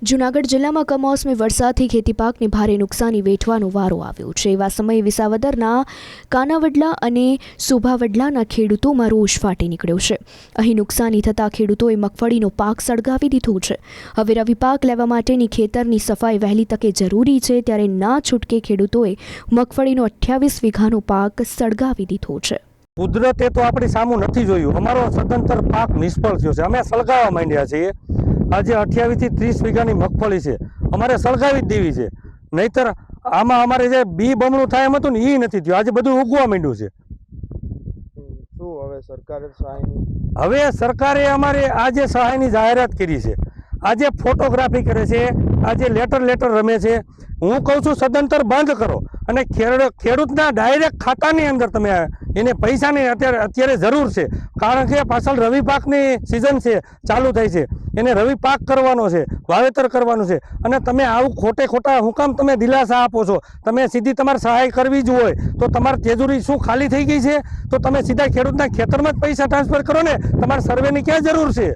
જૂનાગઢ જિલ્લામાં કમોસમી વરસાદથી ખેતી પાકને ભારે નુકસાની વેઠવાનો વારો આવ્યો છે। એવા સમયે વિસાવદરના કાનાવડલા અને સુભાવડલાના ખેડૂતોમાં રોષ ફાટી નીકળ્યો છે। અહીં નુકસાની થતાં ખેડૂતોએ મગફળીનો પાક સળગાવી દીધો છે। હવે રવિ પાક લેવા માટેની ખેતરની સફાઈ વહેલી તકે જરૂરી છે, ત્યારે ના છૂટકે ખેડૂતોએ મગફળીનો 28 વીઘાનો પાક સળગાવી દીધો છે। કુદરતે તો આપણી સામું નથી જોયું। અમારો સદંતર પાક નિષ્ફળ થયો છે। અમે સળગાવવા માંડ્યા છીએ। આજે 28 થી 30 વીઘાની મગફળી છે, અમારે સળગાવી જ દેવી છે, નહીતર આમાં અમારે જે બી બમણું થાય એમ હતું ને એ નથી થયું। આજે બધું ઉગવા માંડ્યું છે। શું હવે સરકારે સહાયની હવે સરકારે અમારે આજે સહાયની જાહેરાત કરી છે। આજે ફોટોગ્રાફી કરે છે, આજે લેટર રમે છે। હું કહું છું સદંતર બંધ કરો અને ખેડૂતના ડાયરેક્ટ ખાતાની અંદર તમે એને પૈસાની અત્યારે જરૂર છે, કારણ કે પાછળ રવિ પાકની સિઝન છે, ચાલુ થાય છે, એને રવિ પાક કરવાનો છે, વાવેતર કરવાનું છે, અને તમે આવું ખોટા હું કામ તમે દિલાસા આપો છો? તમે સીધી તમારે સહાય કરવી જ હોય તો તમારી તેજુરી શું ખાલી થઈ ગઈ છે? તો તમે સીધા ખેડૂતના ખેતરમાં જ પૈસા ટ્રાન્સફર કરો ને, તમારે સર્વેની ક્યાં જરૂર છે?